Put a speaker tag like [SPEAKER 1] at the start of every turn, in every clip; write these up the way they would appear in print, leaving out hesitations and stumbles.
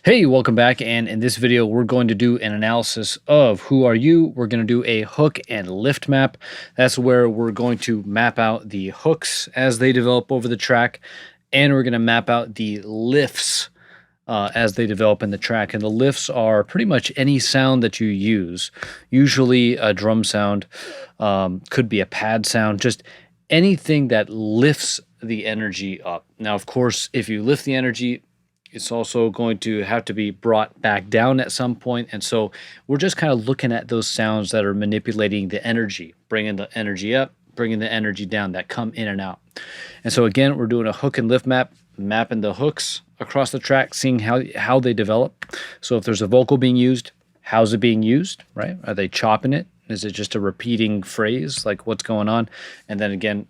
[SPEAKER 1] Hey, welcome back, and in this video we're going to do an analysis of Who Are You. We're going to do a hook and lift map. That's where we're going to map out the hooks as they develop over the track, and we're going to map out the lifts as they develop in the track. And the lifts are pretty much any sound that you use, usually a drum sound, could be a pad sound, just anything that lifts the energy up. Now, of course, if you lift the energy, it's also going to have to be brought back down at some point. And so we're just kind of looking at those sounds that are manipulating the energy, bringing the energy up, bringing the energy down, that come in and out. And so again, we're doing a hook and lift map, mapping the hooks across the track, seeing how they develop. So if there's a vocal being used, how's it being used, right? Are they chopping it? Is it just a repeating phrase? Like, what's going on? And then again,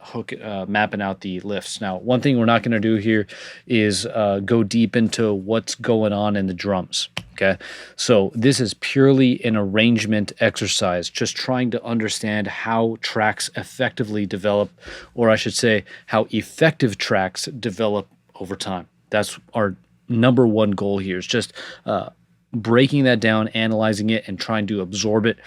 [SPEAKER 1] mapping out the lifts. Now, one thing we're not going to do here is go deep into what's going on in the drums. Okay, so this is purely an arrangement exercise, just trying to understand how tracks effectively develop, or I should say, how effective tracks develop over time. That's our number one goal here, is just breaking that down, analyzing it, and trying to absorb it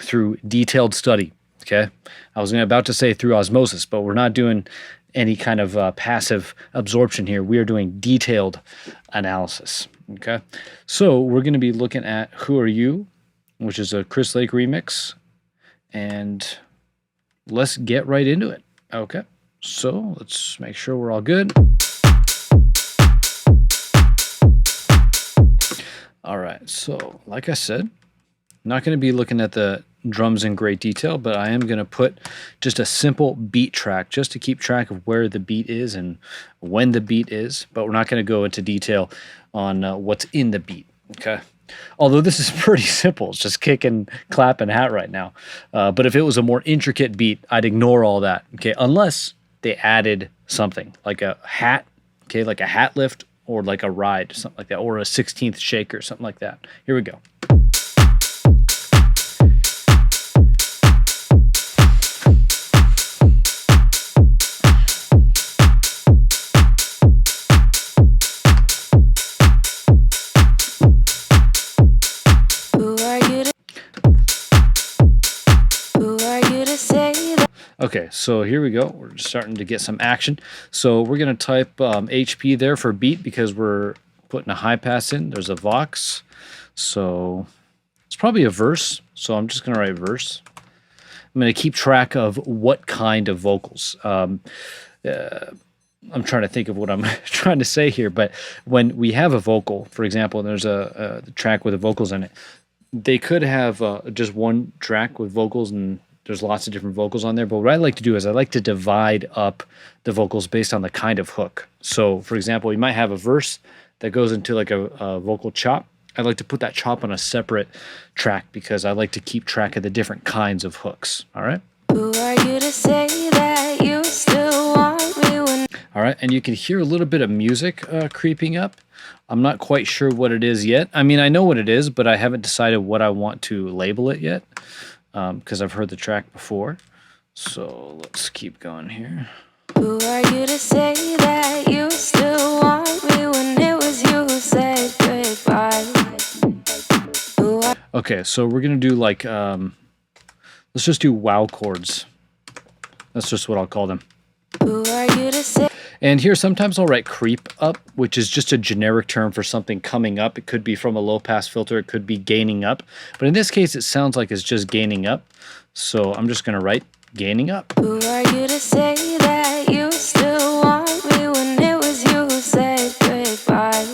[SPEAKER 1] through detailed study. Okay, I was about to say through osmosis, but we're not doing any kind of passive absorption here. We are doing detailed analysis. Okay, so we're going to be looking at Who Are You, which is a Chris Lake remix, and let's get right into it. Okay, so let's make sure we're all good. All right, so like I said, I'm not going to be looking at the drums in great detail, but I am going to put just a simple beat track just to keep track of where the beat is and when the beat is, but we're not going to go into detail on what's in the beat, okay? Although this is pretty simple. It's just kick and clap and hat right now. But if it was a more intricate beat, I'd ignore all that, okay? Unless they added something, like a hat, okay? Like a hat lift or like a ride, something like that, or a 16th shaker, something like that. Here we go. Okay, so here we go. We're just starting to get some action. So we're going to type HP there for beat because we're putting a high pass in. There's a vox. So it's probably a verse. So I'm just going to write verse. I'm going to keep track of what kind of vocals. I'm trying to think of what I'm trying to say here. But when we have a vocal, for example, there's a track with the vocals in it. They could have just one track with vocals and there's lots of different vocals on there, but what I like to do is I like to divide up the vocals based on the kind of hook. So, for example, you might have a verse that goes into like a vocal chop. I like to put that chop on a separate track because I like to keep track of the different kinds of hooks. All right? Who are you to say that you still want me when... All right, and you can hear a little bit of music creeping up. I'm not quite sure what it is yet. I mean, I know what it is, but I haven't decided what I want to label it yet. Because I've heard the track before. So let's keep going here. Who are you to say that you still want me when it was you who said goodbye? Okay, so we're going to do like, let's just do wow chords. That's just what I'll call them. Who are you to say? And here sometimes I'll write creep up, which is just a generic term for something coming up. It could be from a low pass filter. It could be gaining up. But in this case, it sounds like it's just gaining up. So I'm just going to write gaining up. Who are you to say that you still want me when it was you who said goodbye?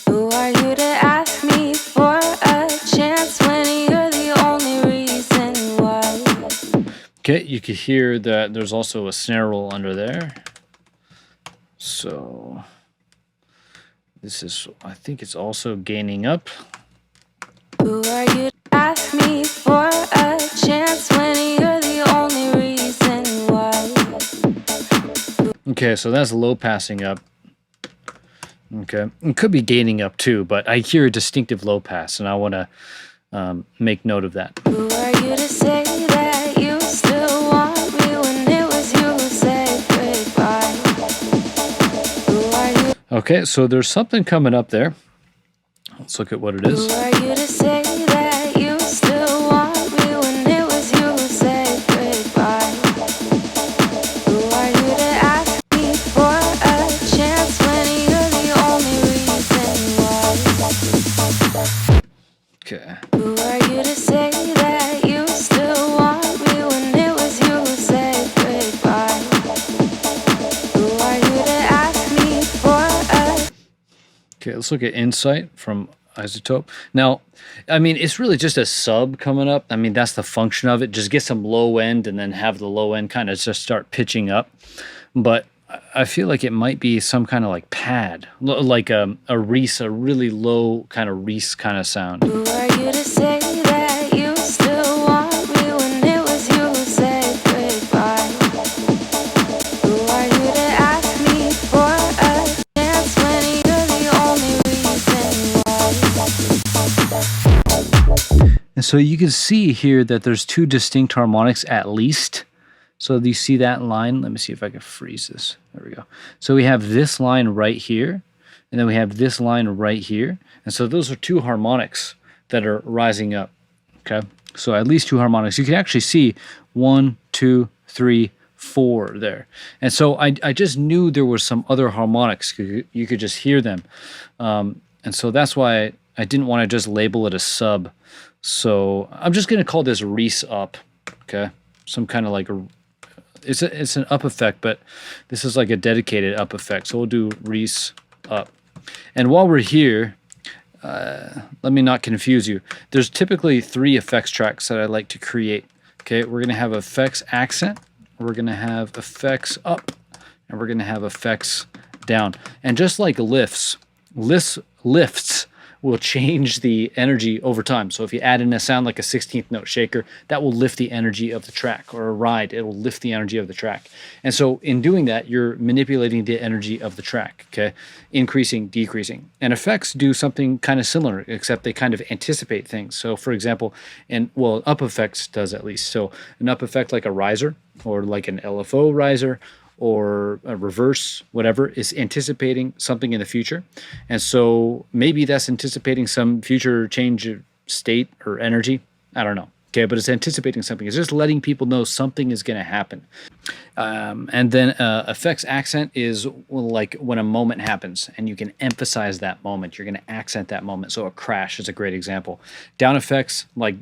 [SPEAKER 1] Who are you to ask me for a chance when you're the only reason why? Okay, you can hear that there's also a snare roll under there. So this is, I think it's also gaining up. Who are you to ask me for a chance when you're the only reason why? Okay, so that's low passing up. Okay, it could be gaining up too, but I hear a distinctive low pass, and I want to make note of that. Who are you to say that you still want me when it was you who said goodbye? Okay, so there's something coming up there. Let's look at what it is.
[SPEAKER 2] Who are you to say that you still want me when it was you who said goodbye? Who are you to ask me for a chance when you're the only reason why?
[SPEAKER 1] Okay.
[SPEAKER 2] Who are you to say that you still want me when it was you who said goodbye? Who are you to ask me for a...
[SPEAKER 1] Okay, let's look at Insight from Isotope. Now, I mean, it's really just a sub coming up. I mean, that's the function of it. Just get some low end and then have the low end kind of just start pitching up. But I feel like it might be some kind of like pad, like a Reese, a really low kind of Reese kind of sound.
[SPEAKER 2] Who are you to say that you still want me when it was you who said goodbye? Who are you to ask me for a chance when you're the only reason why?
[SPEAKER 1] And so you can see here that there's two distinct harmonics at least. So do you see that line? Let me see if I can freeze this. There we go. So we have this line right here, and then we have this line right here. And so those are two harmonics that are rising up. Okay, so at least two harmonics. You can actually see 1, 2, 3, 4 there. And so I just knew there were some other harmonics. You could just hear them. And so that's why I didn't want to just label it a sub. So I'm just going to call this Reese up. Okay, some kind of like a... It's an up effect, but this is like a dedicated up effect. So we'll do Reese up. And while we're here, let me not confuse you. There's typically 3 effects tracks that I like to create. Okay, we're going to have effects accent, we're going to have effects up, and we're going to have effects down. And just like lifts will change the energy over time. So if you add in a sound like a 16th note shaker, that will lift the energy of the track, or a ride, it will lift the energy of the track. And so in doing that, you're manipulating the energy of the track, okay? Increasing, decreasing. And effects do something kind of similar, except they kind of anticipate things. So for example, well, up effects does at least. So an up effect like a riser, or like an LFO riser, or a reverse, whatever, is anticipating something in the future. And so maybe that's anticipating some future change of state or energy. I don't know. Okay, but it's anticipating something. It's just letting people know something is going to happen. And then effects accent is like when a moment happens and you can emphasize that moment. You're going to accent that moment. So a crash is a great example. Down effects, like,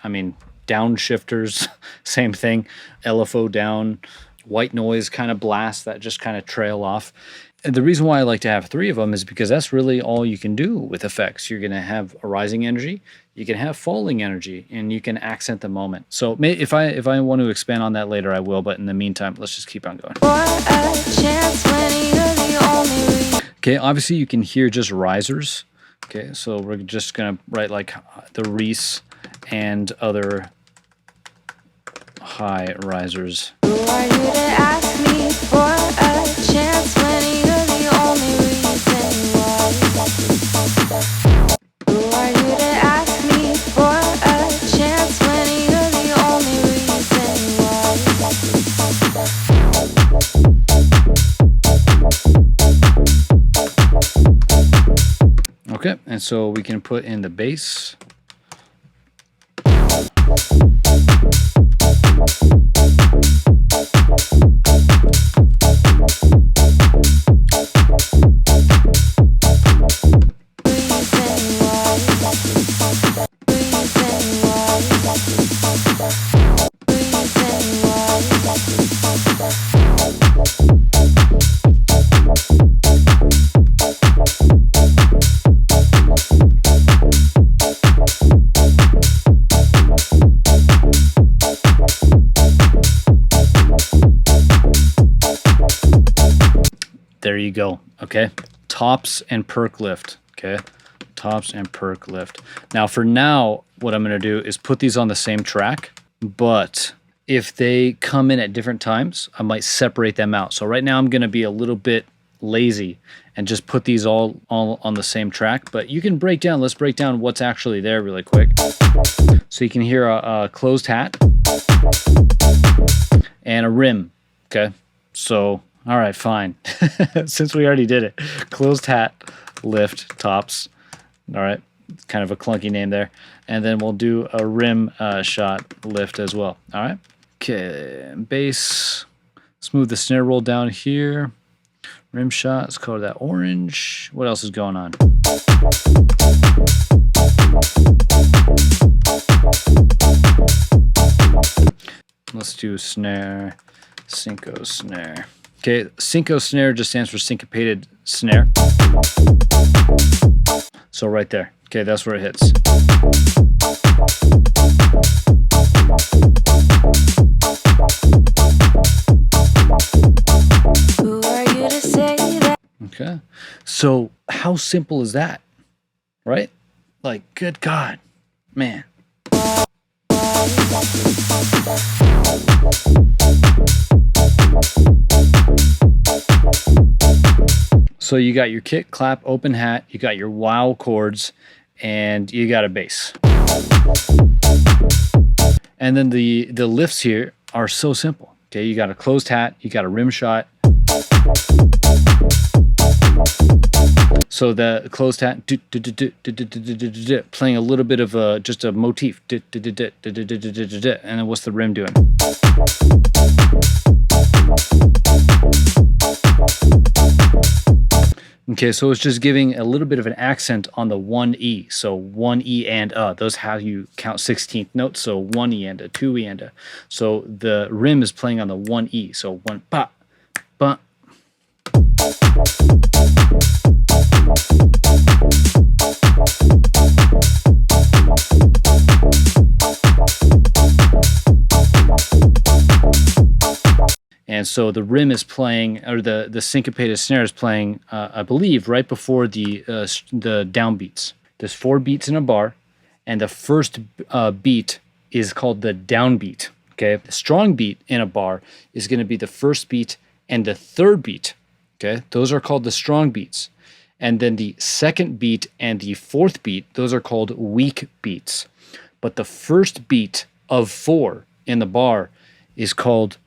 [SPEAKER 1] I mean, downshifters, same thing. LFO down, white noise kind of blast that just kind of trail off. And the reason why I like to have 3 of them is because that's really all you can do with effects. You're going to have a rising energy, you can have falling energy, and you can accent the moment. So if I want to expand on that later, I will. But in the meantime, let's just keep on going. Okay, obviously you can hear just risers. Okay, so we're just going to write like the Reese and other high risers.
[SPEAKER 2] Who are you to ask me for a chance when you're the only reason why? Who are you to ask me for a chance when you're the only reason why?
[SPEAKER 1] Okay, and so we can put in the bass. There you go. Okay, tops and perk lift. Okay, tops and perk lift. Now for now, what I'm going to do is put these on the same track, but if they come in at different times, I might separate them out. So right now I'm going to be a little bit lazy and just put these all on the same track, but you can break down, let's break down what's actually there really quick. So you can hear a closed hat and a rim. Okay, so All right, fine. Since we already did it. Closed hat, lift, tops. All right, kind of a clunky name there. And then we'll do a rim shot lift as well. All right. Okay, bass. Let's move the snare roll down here. Rim shot, let's color that orange. What else is going on? Let's do snare, synco snare. Okay, synco snare just stands for syncopated snare. So right there. Okay, that's where it hits.
[SPEAKER 2] Who are you to say that?
[SPEAKER 1] Okay, so how simple is that, right? Like, good God, man. So you got your kick, clap, open hat, you got your wow chords, and you got a bass. And then the lifts here are so simple. Okay, you got a closed hat, you got a rim shot. So the closed hat, playing a little bit of just a motif, and then what's the rim doing? Okay, so it's just giving a little bit of an accent on the 1E. So 1E and those how you count 16th notes. So 1E and a, 2E and a. So the rim is playing on the 1E. So 1 pa, pa. And so the rim is playing, or the syncopated snare is playing, I believe, right before the downbeats. There's 4 beats in a bar, and the first beat is called the downbeat. Okay, the strong beat in a bar is going to be the first beat and the third beat. Okay, those are called the strong beats. And then the second beat and the fourth beat, those are called weak beats. But the first beat of 4 in the bar is called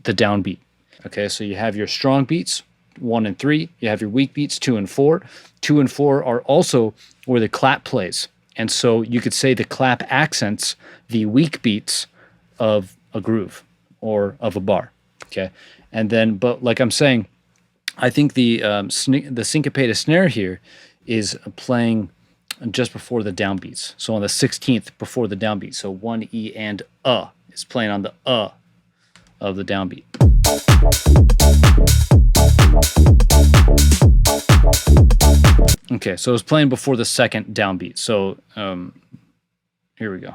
[SPEAKER 1] the downbeat. Okay, so you have your strong beats, 1 and 3. You have your weak beats, 2 and 4. 2 and 4 are also where the clap plays. And so you could say the clap accents the weak beats of a groove or of a bar. Okay, and then, but like I'm saying, I think the syncopated snare here is playing just before the downbeats. So on the 16th before the downbeat. So 1E and is playing on the of the downbeat. Okay, so it's playing before the second downbeat. So here we go.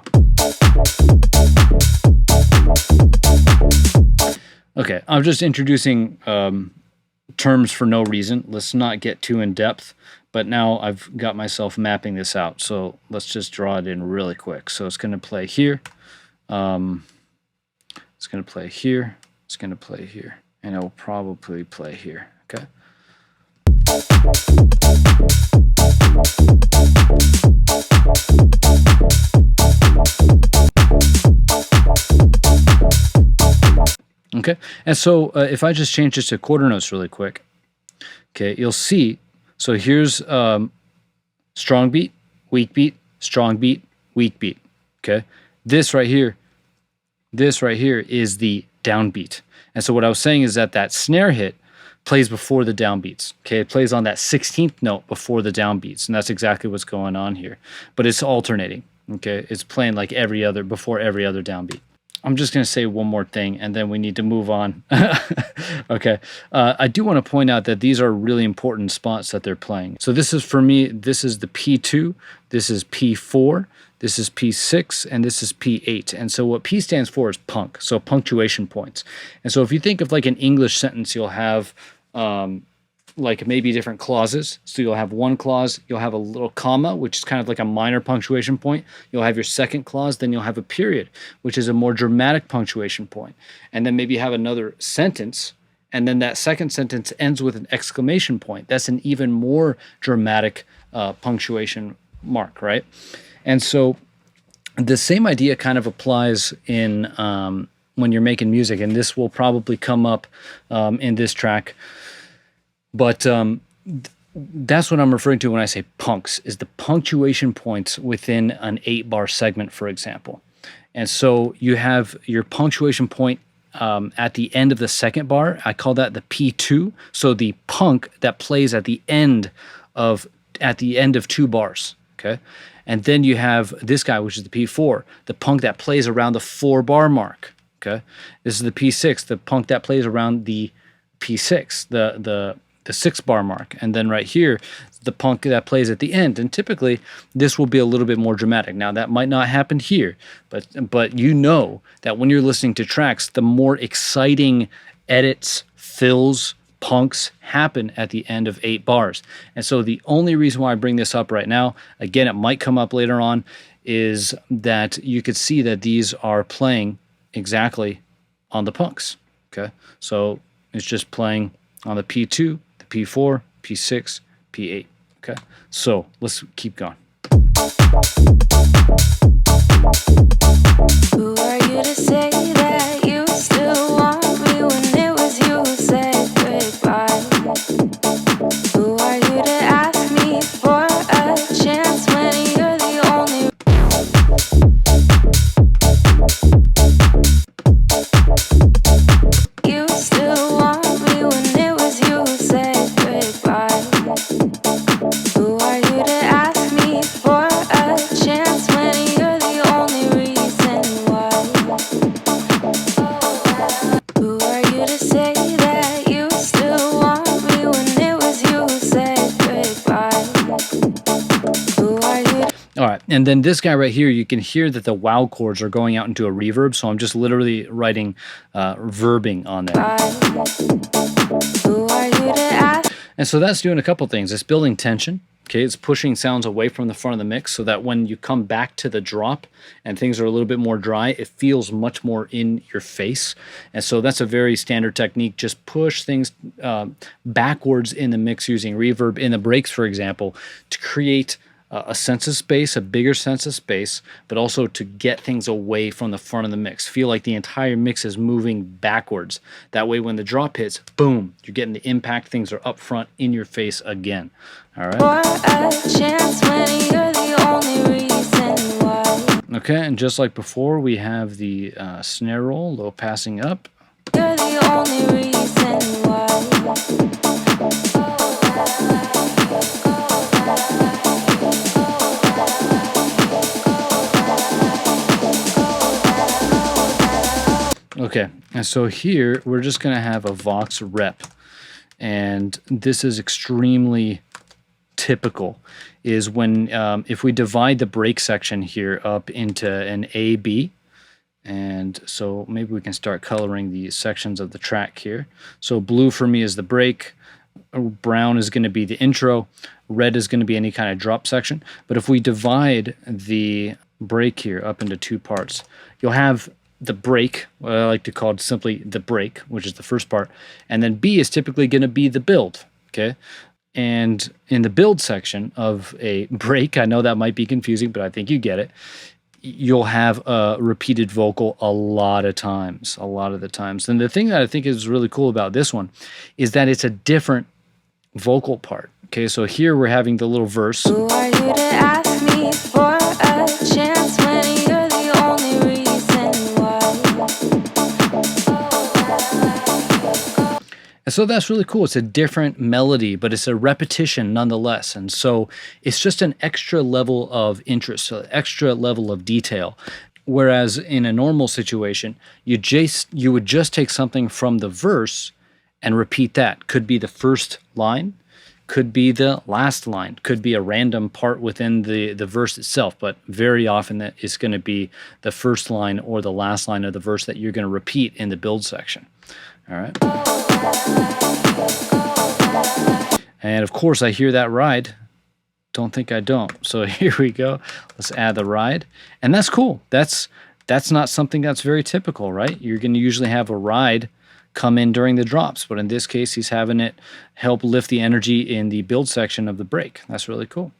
[SPEAKER 1] Okay, I'm just introducing terms for no reason. Let's not get too in depth, but now I've got myself mapping this out. So let's just draw it in really quick. So it's going to play here. It's going to play here. It's going to play here. And it will probably play here. Okay. Okay. And so if I just change this to quarter notes really quick, okay, you'll see. So here's strong beat, weak beat, strong beat, weak beat. Okay. This right here is the downbeat. And so what I was saying is that snare hit plays before the downbeats. Okay, it plays on that 16th note before the downbeats, and that's exactly what's going on here. But it's alternating. Okay, it's playing like before every other downbeat. I'm just going to say one more thing, and then we need to move on. Okay, I do want to point out that these are really important spots that they're playing. So this is, for me, this is the P2, this is P4, this is P6, and this is P8. And so what P stands for is punk, so punctuation points. And so if you think of like an English sentence, you'll have like maybe different clauses. So you'll have one clause, you'll have a little comma, which is kind of like a minor punctuation point. You'll have your second clause, then you'll have a period, which is a more dramatic punctuation point. And then maybe you have another sentence, and then that second sentence ends with an exclamation point. That's an even more dramatic punctuation mark, right? And so the same idea kind of applies in when you're making music, and this will probably come up in this track. But that's what I'm referring to when I say punks, is the punctuation points within an 8-bar segment, for example. And so you have your punctuation point at the end of the second bar. I call that the P2. So the punk that plays at the end of 2 bars. Okay. And then you have this guy, which is the P4, the punk that plays around the 4-bar mark. Okay. This is the P6, the punk that plays around the P6, the 6-bar mark. And then right here, the punk that plays at the end. And typically this will be a little bit more dramatic. Now that might not happen here, but you know that when you're listening to tracks, the more exciting edits, fills, punks happen at the end of 8 bars. And so the only reason why I bring this up right now, again, it might come up later on, is that you could see that these are playing exactly on the punks. Okay. So it's just playing on the P2, the P4, P6, P8. Okay. So let's keep going.
[SPEAKER 2] Who are you to say that you still want me when it was you who said goodbye? Who are you to ask me for a chance when you're the only? You still want me when it was you who said goodbye? Who are you to ask me for a chance when you're the only reason why? Who are you to say that you still want me when it was you who said goodbye? Who are you to
[SPEAKER 1] All right, and then this guy right here, you can hear that the wow chords are going out into a reverb, so I'm just literally writing verbing on there.
[SPEAKER 2] Who are you to ask?
[SPEAKER 1] And so that's doing a couple things. It's building tension. Okay, it's pushing sounds away from the front of the mix so that when you come back to the drop and things are a little bit more dry, it feels much more in your face. And so that's a very standard technique. Just push things backwards in the mix using reverb in the breaks, for example, to create a sense of space, a bigger sense of space, but also to get things away from the front of the mix. Feel like the entire mix is moving backwards. That way when the drop hits, boom, you're getting the impact. Things are up front in your face again. All right.
[SPEAKER 2] For a chance when you're the only reason why?
[SPEAKER 1] Okay, and just like before, we have the snare roll, low passing up.
[SPEAKER 2] You're the only reason why.
[SPEAKER 1] Okay, and so here we're just going to have a Vox rep, and this is extremely typical, is when if we divide the break section here up into an A, B, and so maybe we can start coloring the sections of the track here. So blue for me is the break, brown is going to be the intro, red is going to be any kind of drop section. But if we divide the break here up into 2 parts, you'll have the break, what I like to call it simply the break, which is the first part, and then B is typically going to be the build, okay? And in the build section of a break, I know that might be confusing, but I think you get it, you'll have a repeated vocal a lot of the times. And the thing that I think is really cool about this one is that it's a different vocal part, okay? So here we're having the little verse.
[SPEAKER 2] Who are you to ask me for a chance when you're the only reason why?
[SPEAKER 1] And so that's really cool. It's a different melody, but it's a repetition nonetheless. And so it's just an extra level of interest, so extra level of detail. Whereas in a normal situation, you would just take something from the verse and repeat that. Could be the first line, could be the last line, could be a random part within the verse itself, but very often that is going to be the first line or the last line of the verse that you're going to repeat in the build section. All right. And of course, I hear that ride. Don't think I don't. So here we go. Let's add the ride. And that's cool. That's not something that's very typical, right? You're going to usually have a ride come in during the drops, but in this case, he's having it help lift the energy in the build section of the break. That's really cool.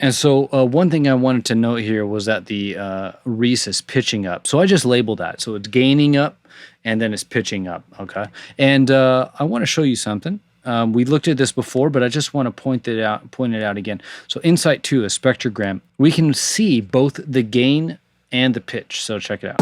[SPEAKER 1] And so one thing I wanted to note here was that the Reese is pitching up. So I just labeled that. So it's gaining up and then it's pitching up, okay? And I want to show you something. We looked at this before, but I just want to point it out again. So Insight 2, a spectrogram, we can see both the gain and the pitch. So check it out.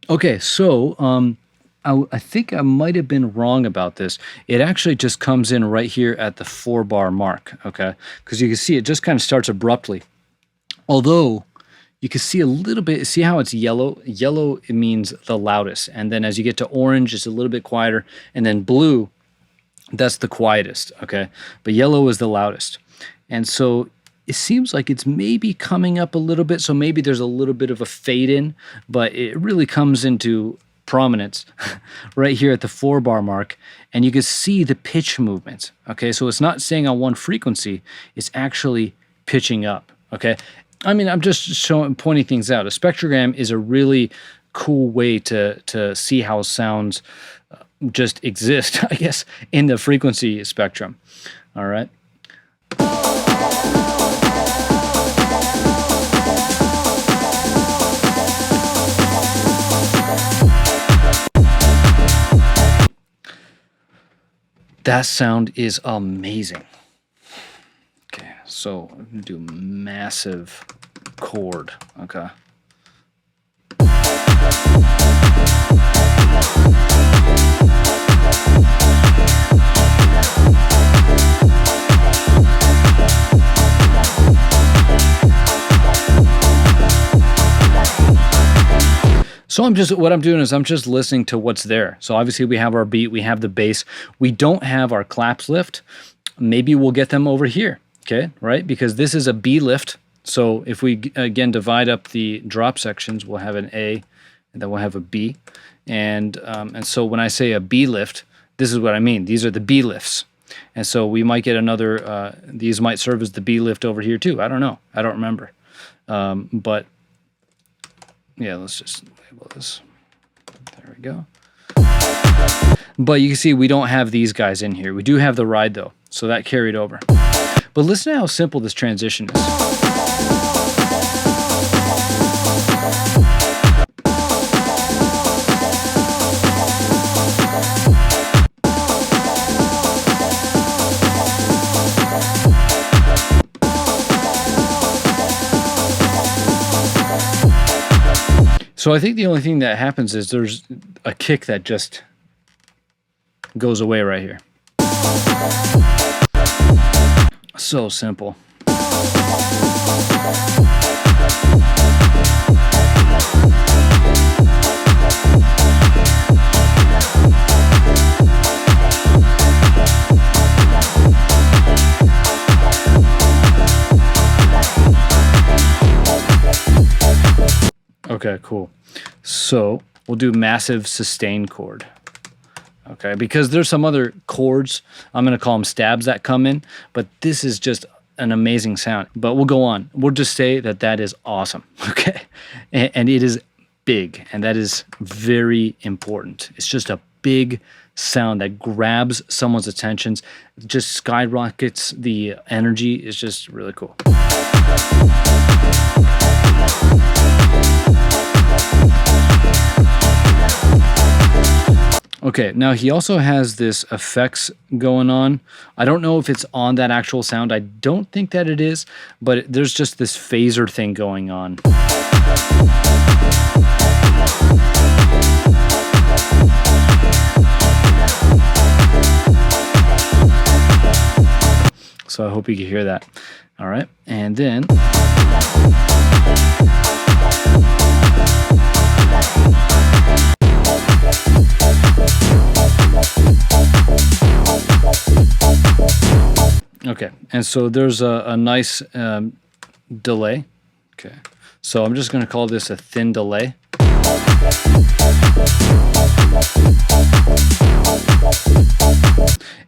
[SPEAKER 1] Okay, so I think I might have been wrong about this. It actually just comes in right here at the 4-bar mark, okay? Because you can see it just kind of starts abruptly. Although you can see a little bit, see how it's yellow? Yellow, it means the loudest. And then as you get to orange, it's a little bit quieter. And then blue, that's the quietest, okay? But yellow is the loudest. And so it seems like it's maybe coming up a little bit, so maybe there's a little bit of a fade in, but it really comes into prominence right here at the 4-bar mark, and you can see the pitch movements, okay? So it's not staying on one frequency, it's actually pitching up, okay? I mean, I'm just pointing things out. A spectrogram is a really cool way to see how sounds just exist, I guess, in the frequency spectrum, all right? That sound is amazing. Okay, so I'm gonna do massive chord, okay. So what I'm doing is I'm just listening to what's there. So obviously we have our beat, we have the bass. We don't have our claps lift. Maybe we'll get them over here, okay, right? Because this is a B lift. So if we, again, divide up the drop sections, we'll have an A, and then we'll have a B. And so when I say a B lift, this is what I mean. These are the B lifts. And so we might get another, these might serve as the B lift over here too. I don't know. I don't remember. But yeah, let's just label this. There we go. But you can see we don't have these guys in here. We do have the ride though, so that carried over. But listen to how simple this transition is. So I think the only thing that happens is there's a kick that just goes away right here. So simple. Okay, cool. So we'll do massive sustain chord. Okay, because there's some other chords, I'm going to call them stabs, that come in, but this is just an amazing sound. But we'll go on. We'll just say that that is awesome, okay? And it is big, and that is very important. It's just a big sound that grabs someone's attentions, just skyrockets the energy. It's just really cool. Okay, now he also has this effects going on. I don't know if it's on that actual sound. I don't think that it is, but there's just this phaser thing going on. So I hope you can hear that. All right, and then... Okay, and so there's a nice delay. Okay, so I'm just going to call this a thin delay.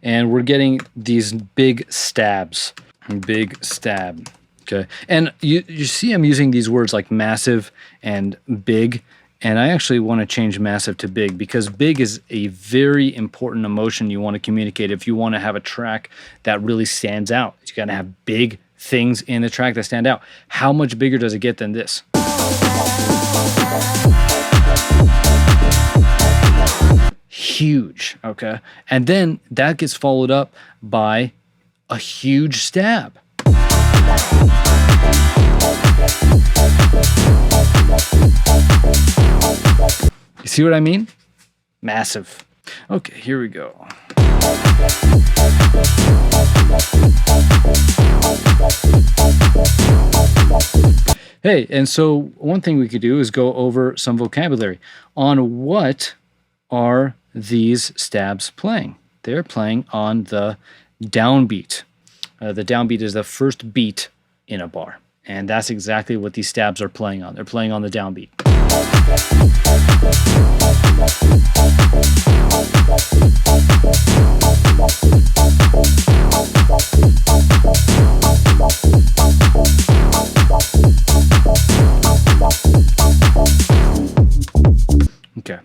[SPEAKER 1] And we're getting these big stabs. Big stab. Okay. And you see I'm using these words like massive and big. And I actually want to change massive to big because big is a very important emotion you want to communicate if you want to have a track that really stands out. You got to have big things in the track that stand out. How much bigger does it get than this? Huge, okay? And then that gets followed up by a huge stab. You see what I mean? Massive. Okay, here we go. Hey, and so one thing we could do is go over some vocabulary on what are these stabs playing. They're playing on the downbeat. The downbeat is the first beat in a bar. And that's exactly what these stabs are playing on. They're playing on the downbeat. Okay.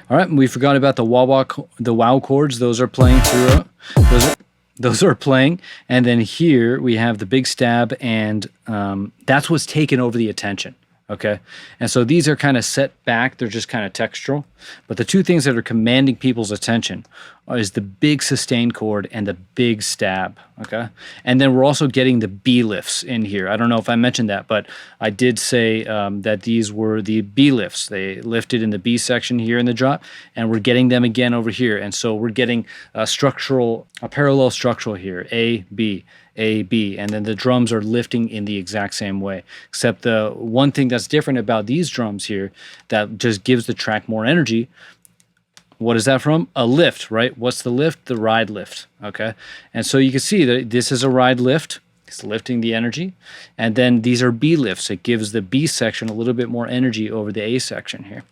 [SPEAKER 1] All right, we forgot about the wow chords. Those are playing through. Those are playing, and then here we have the big stab, and that's what's taken over the attention. Okay, and so these are kind of set back. They're just kind of textural. But the two things that are commanding people's attention is the big sustain chord and the big stab. Okay, and then we're also getting the B lifts in here. I don't know if I mentioned that, but I did say that these were the B lifts. They lifted in the B section here in the drop, and we're getting them again over here. And so we're getting a parallel structural here, A, B. A, B, and then the drums are lifting in the exact same way. Except the one thing that's different about these drums here that just gives the track more energy, what is that from? A lift, right? What's the lift? The ride lift, okay? And so you can see that this is a ride lift. It's lifting the energy. And then these are B lifts. It gives the B section a little bit more energy over the A section here,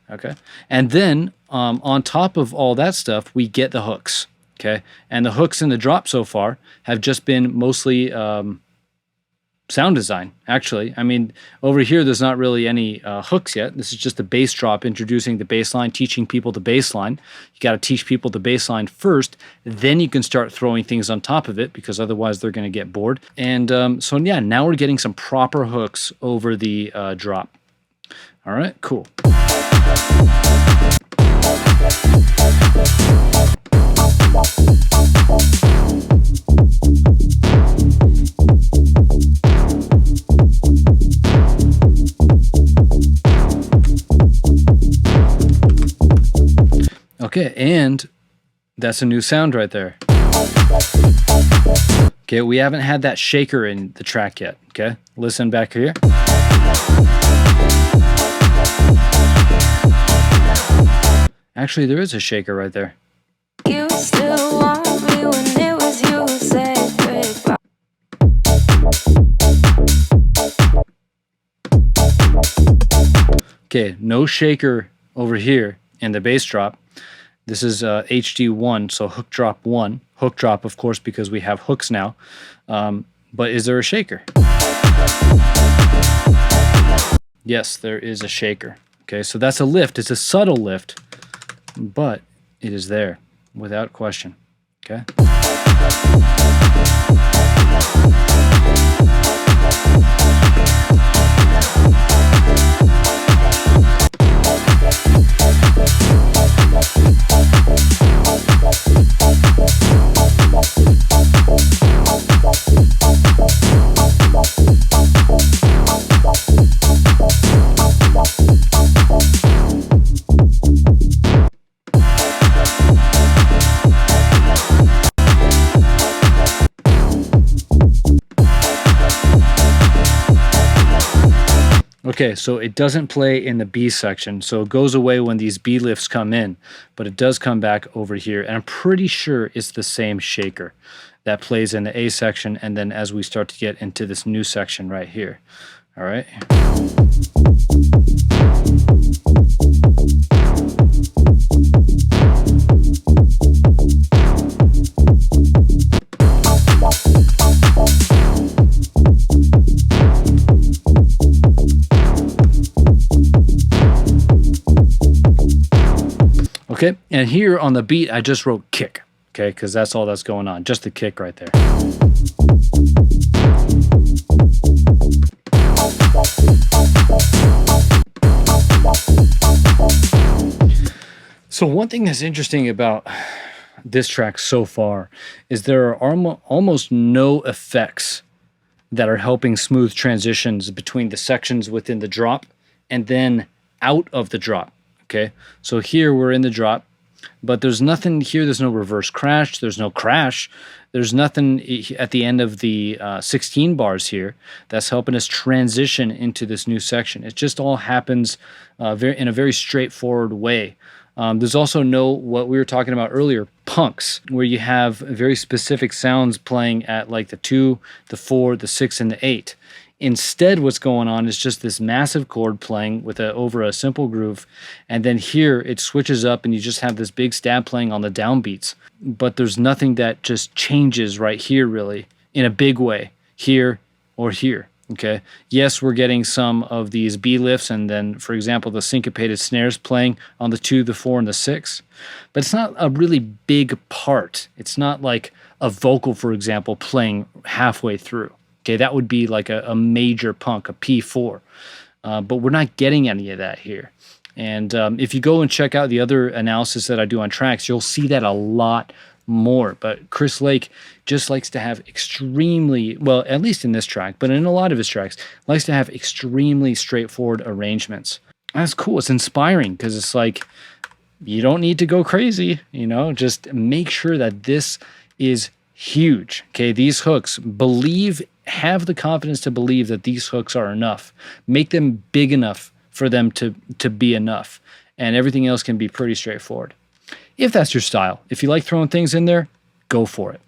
[SPEAKER 1] okay? And then on top of all that stuff, we get the hooks. Okay, and the hooks in the drop so far have just been mostly sound design, actually. I mean, over here, there's not really any hooks yet. This is just the bass drop introducing the bass line, teaching people the bass line. You got to teach people the bass line first, then you can start throwing things on top of it because otherwise they're going to get bored. And so, yeah, now we're getting some proper hooks over the drop. All right, cool. Okay, and that's a new sound right there. Okay, we haven't had that shaker in the track yet. Okay, listen back here. Actually, there is a shaker right there.
[SPEAKER 2] You still want me when it was you who said goodbye.
[SPEAKER 1] Okay, no shaker over here in the bass drop. This is HD1, so hook drop 1. Hook drop, of course, because we have hooks now. But is there a shaker? Yes, there is a shaker. Okay, so that's a lift. It's a subtle lift, but it is there without question. Okay. Okay, so it doesn't play in the B section, so it goes away when these B lifts come in, but it does come back over here, and I'm pretty sure it's the same shaker that plays in the A section, and then as we start to get into this new section right here. All right. Okay, and here on the beat, I just wrote kick, okay, because that's all that's going on, just the kick right there. So one thing that's interesting about this track so far is there are almost no effects that are helping smooth transitions between the sections within the drop and then out of the drop. Okay, so here we're in the drop, but there's nothing here. There's no reverse crash. There's no crash. There's nothing at the end of the 16 bars here that's helping us transition into this new section. It just all happens in a very straightforward way. There's also no, what we were talking about earlier, punks, where you have very specific sounds playing at like the 2, the 4, the 6, and the 8. Instead, what's going on is just this massive chord playing with over a simple groove, and then here it switches up and you just have this big stab playing on the downbeats. But there's nothing that just changes right here really in a big way, here or here. Okay, yes, we're getting some of these B lifts and then, for example, the syncopated snares playing on the 2, the 4, and the 6, but it's not a really big part. It's not like a vocal, for example, playing halfway through. Okay, that would be like a major punk, a P4, but we're not getting any of that here. And if you go and check out the other analysis that I do on tracks, you'll see that a lot more. But Chris Lake just likes to have extremely, well, at least in this track, but in a lot of his tracks, likes to have extremely straightforward arrangements. That's cool. It's inspiring because it's like, you don't need to go crazy, you know, just make sure that this is huge. Okay, these hooks, have the confidence to believe that these hooks are enough. Make them big enough for them to be enough. And everything else can be pretty straightforward. If that's your style, if you like throwing things in there, go for it.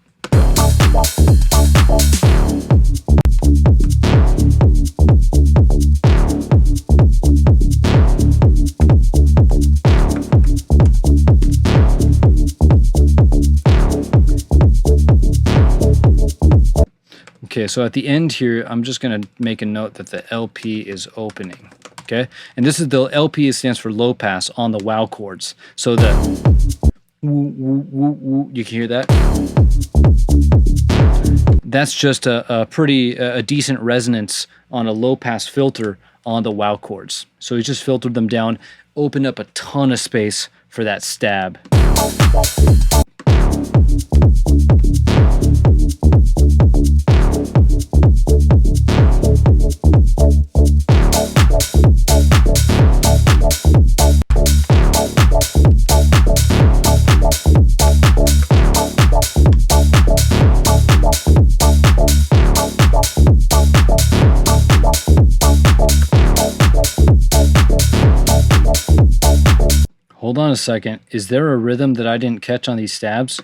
[SPEAKER 1] Okay, so at the end here, I'm just going to make a note that the LP is opening. Okay, and this is the LP stands for low pass on the wow chords. So the woo, woo, woo, woo, you can hear that. That's just a pretty decent resonance on a low pass filter on the wow chords. So he just filtered them down, opened up a ton of space for that stab. Hold on a second. Is there a rhythm that I didn't catch on these stabs?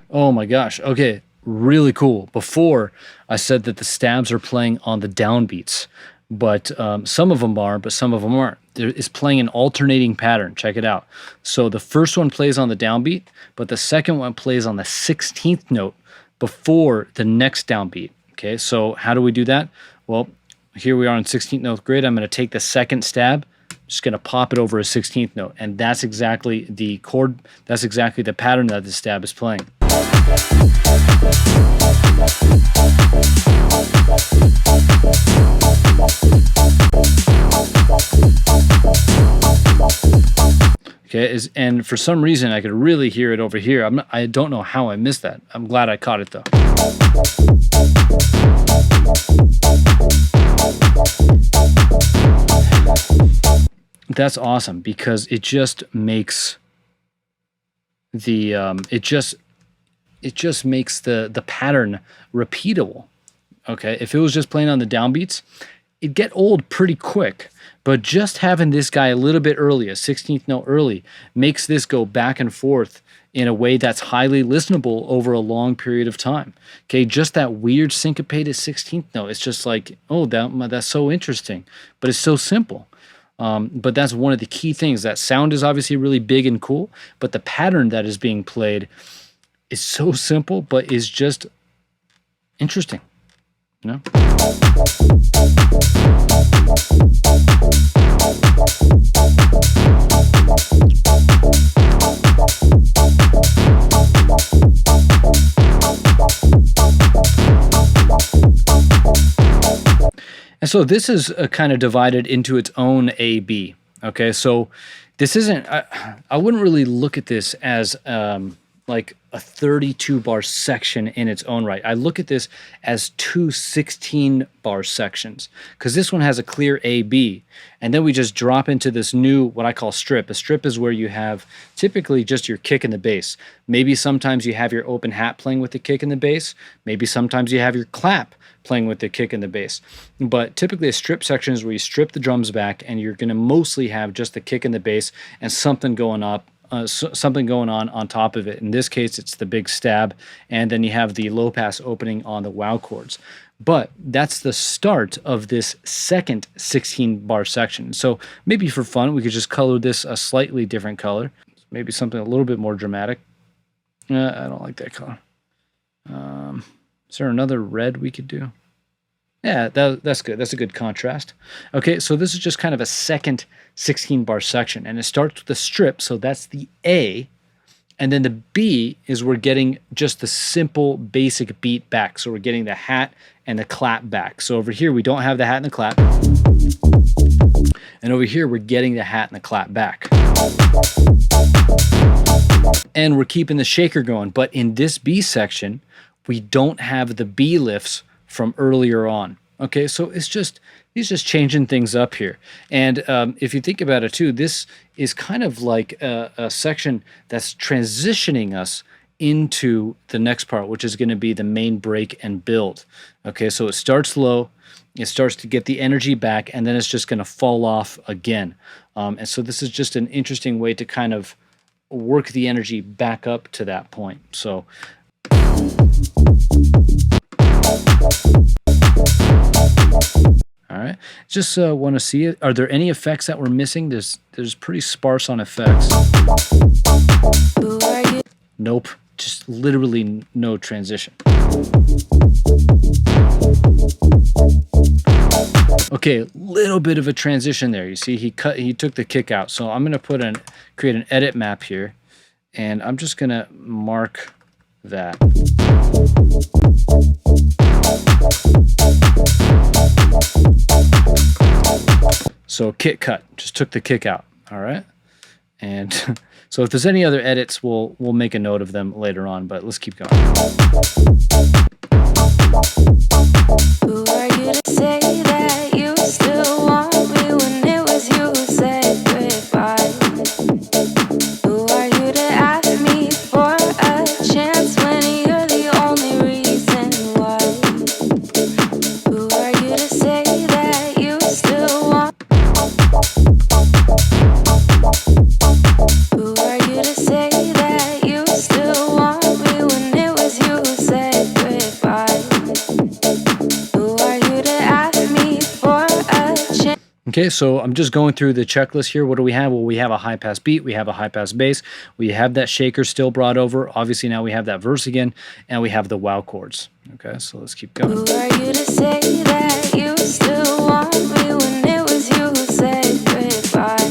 [SPEAKER 1] Oh my gosh. Okay. Really cool. Before I said that the stabs are playing on the downbeats, but some of them are, but some of them aren't. It's playing an alternating pattern. Check it out. So the first one plays on the downbeat, but the second one plays on the 16th note before the next downbeat. Okay, so how do we do that? Well, here we are on 16th note grid. I'm going to take the second stab, just going to pop it over a 16th note, and that's exactly the chord, that's exactly the pattern that the stab is playing. Okay, and for some reason I could really hear it over here. I don't know how I missed that. I'm glad I caught it though. That's awesome because it just makes the it just makes the pattern repeatable. Okay, if it was just playing on the downbeats, it'd get old pretty quick. But just having this guy a little bit early, a 16th note early, makes this go back and forth in a way that's highly listenable over a long period of time. Okay, just that weird syncopated 16th note. It's just like, oh, that's so interesting, but it's so simple. But that's one of the key things. That sound is obviously really big and cool, but the pattern that is being played is so simple, but is just interesting. You know? And so this is kind of divided into its own A-B. Okay, so this isn't, I wouldn't really look at this as like a 32 bar section in its own right. I look at this as two 16 bar sections, because this one has a clear A-B, and then we just drop into this new, what I call strip. A strip is where you have typically just your kick and the bass. Maybe sometimes you have your open hat playing with the kick and the bass. Maybe sometimes you have your clap playing with the kick and the bass. But typically a strip section is where you strip the drums back and you're going to mostly have just the kick and the bass and something going on top of it. In this case, it's the big stab, and then you have the low pass opening on the wow chords. But that's the start of this second 16 bar section. So maybe for fun, we could just color this a slightly different color. Maybe something a little bit more dramatic. I don't like that color. Is there another red we could do? Yeah, that's good. That's a good contrast. Okay, so this is just kind of a second 16 bar section, and it starts with the strip, so that's the A, and then the B is we're getting just the simple basic beat back. So we're getting the hat and the clap back. So over here we don't have the hat and the clap, and over here we're getting the hat and the clap back. And we're keeping the shaker going, but in this B section, we don't have the B lifts from earlier on. Okay, so he's just changing things up here. And if you think about it too, this is kind of like a section that's transitioning us into the next part, which is going to be the main break and build. Okay, so it starts low, it starts to get the energy back, and then it's just going to fall off again. And so this is just an interesting way to kind of work the energy back up to that point. So all right, just want to see it. Are there any effects that we're missing? There's pretty sparse on effects. Nope, just literally no transition. Okay, little bit of a transition there. You see, he took the kick out. So I'm gonna create an edit map here, and I'm just gonna mark that. So kick cut, just took the kick out. All right, and so if there's any other edits, we'll make a note of them later on. But let's keep going.
[SPEAKER 2] Who are you to say that you still want me when it was you who said goodbye? Who are you to ask me for a chance when you're the only reason why? Who are you to say that you still want? Who are you to say that you still want me when it was you who said goodbye? Who are you to ask me for a chance?
[SPEAKER 1] Okay, so I'm just going through the checklist here. What do we have? Well, we have a high pass beat, we have a high pass bass, we have that shaker still brought over. Obviously now we have that verse again, and we have the wow chords. Okay, so let's keep going.
[SPEAKER 2] Who are you to say that you still want me when it was you who said goodbye?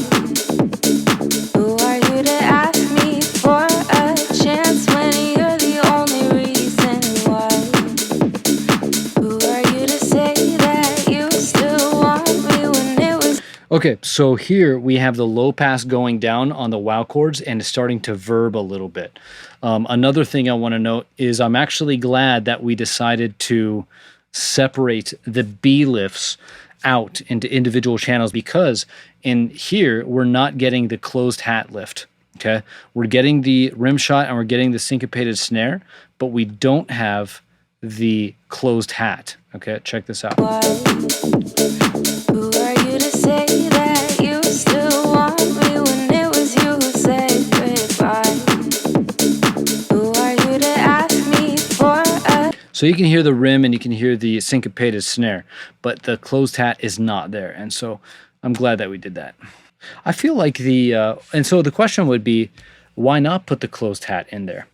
[SPEAKER 2] Who are you to ask me for a chance when you're the only reason why? Who are you to say that you still want me when it was?
[SPEAKER 1] Okay, so here we have the low pass going down on the wow chords and it's starting to verb a little bit. Another thing I want to note is I'm actually glad that we decided to separate the B lifts out into individual channels, because in here we're not getting the closed hat lift. Okay, we're getting the rim shot and we're getting the syncopated snare, but we don't have the closed hat. Okay, check this out.
[SPEAKER 2] Who are you to say that
[SPEAKER 1] So you can hear the rim and you can hear the syncopated snare, but the closed hat is not there. And so I'm glad that we did that. I feel like and so the question would be, why not put the closed hat in there?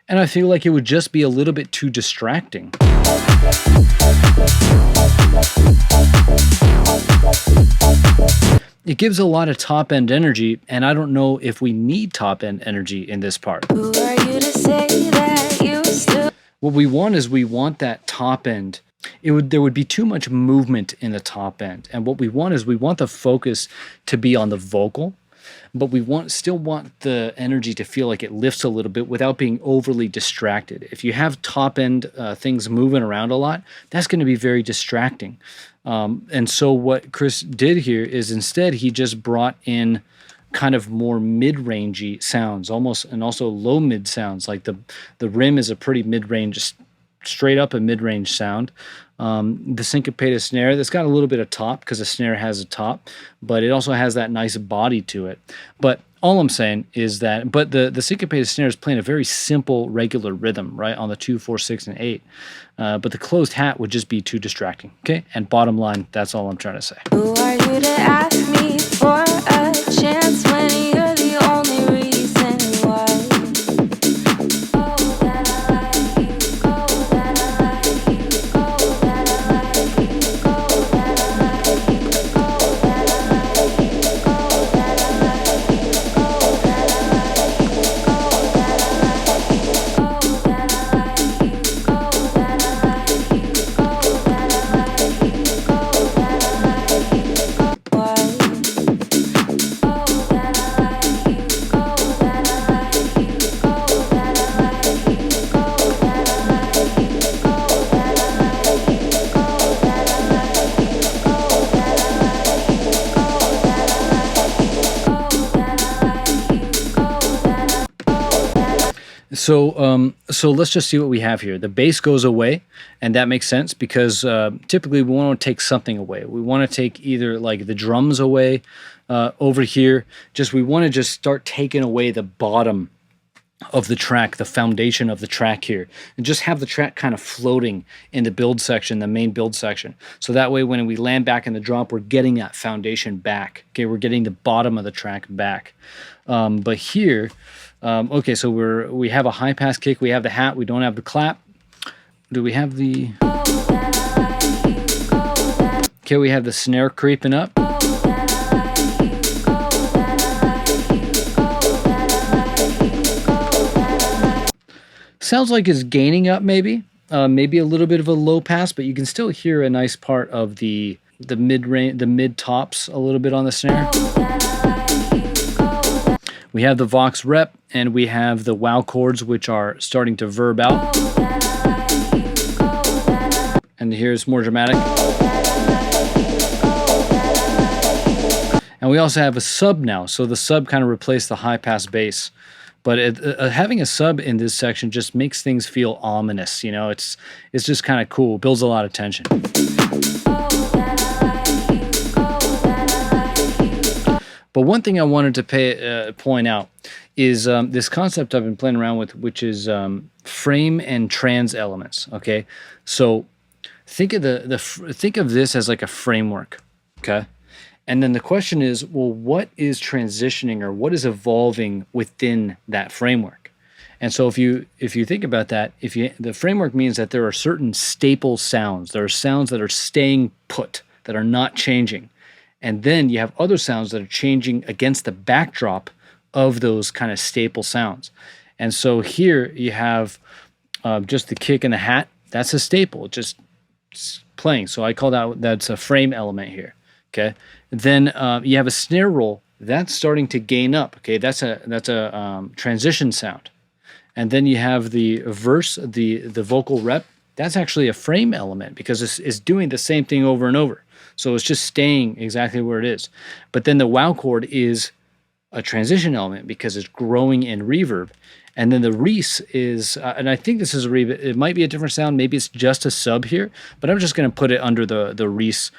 [SPEAKER 1] And I feel like it would just be a little bit too distracting. It gives a lot of top end energy, and I don't know if we need top end energy in this part.
[SPEAKER 2] Who are you to say that you still?
[SPEAKER 1] What we want is we want that top end. There would be too much movement in the top end. And what we want is we want the focus to be on the vocal, but we still want the energy to feel like it lifts a little bit without being overly distracted. If you have top end things moving around a lot, that's going to be very distracting. And so what Chris did here is instead he just brought in kind of more mid-rangey sounds, and also low mid sounds. Like the rim is a pretty mid-range, straight up a mid-range sound. The syncopated snare, that's got a little bit of top because the snare has a top, but it also has that nice body to it. But all I'm saying is that, but the syncopated snare is playing a very simple, regular rhythm, right, on the 2, 4, 6, and 8. But the closed hat would just be too distracting, okay? And bottom line, that's all I'm trying to say.
[SPEAKER 2] Who are you to ask me for a chance when you're the only reason why? Oh, that I like you. Oh, that I like you. Oh, that I like you. Oh, that I like you. Oh, that I like you. Oh, that I like you. Oh, that I like you. Oh, that I like you. Oh, that I like you. Oh, that I like you. Oh, that I like you. Oh, that I like you. Why? Oh, that I like you. Oh, that I like you. Oh, that I like you. Oh, that I like you. Oh, that I like you. Oh, that I like you. Oh, that I like you. Oh, that I like you. Oh, that I like you. Oh, that I.
[SPEAKER 1] So let's just see what we have here. The bass goes away, and that makes sense because typically we want to take something away. We want to take either like the drums away over here. We want to just start taking away the bottom of the track, the foundation of the track here, and just have the track kind of floating in the build section, the main build section. So that way when we land back in the drop, we're getting that foundation back. Okay, we're getting the bottom of the track back. But here, okay, so we have a high pass kick, we have the hat, we don't have the clap. Do we have the... Okay, we have the snare creeping up. Sounds like it's gaining up maybe. Maybe a little bit of a low pass, but you can still hear a nice part of the mid-range, the mid tops a little bit on the snare. We have the Vox rep, and we have the wow chords, which are starting to verb out. And here's more dramatic. And we also have a sub now, so the sub kind of replaced the high pass bass. But having a sub in this section just makes things feel ominous, you know. It's just kind of cool, builds a lot of tension. But one thing I wanted to point out is this concept I've been playing around with, which is frame and trans elements. Okay, so think of think of this as like a framework. Okay. And then the question is, well, what is transitioning or what is evolving within that framework? And so if you think about that, the framework means that there are certain staple sounds. There are sounds that are staying put, that are not changing. And then you have other sounds that are changing against the backdrop of those kind of staple sounds. And so here you have just the kick and the hat. That's a staple, just playing. So I call that's a frame element here. Okay. Then you have a snare roll that's starting to gain up. Okay, that's a transition sound. And then you have the verse, the vocal rep. That's actually a frame element because it's doing the same thing over and over. So it's just staying exactly where it is. But then the wow chord is a transition element because it's growing in reverb. And then the Reese is, and I think this is a reverb. It might be a different sound. Maybe it's just a sub here, but I'm just going to put it under the Reese.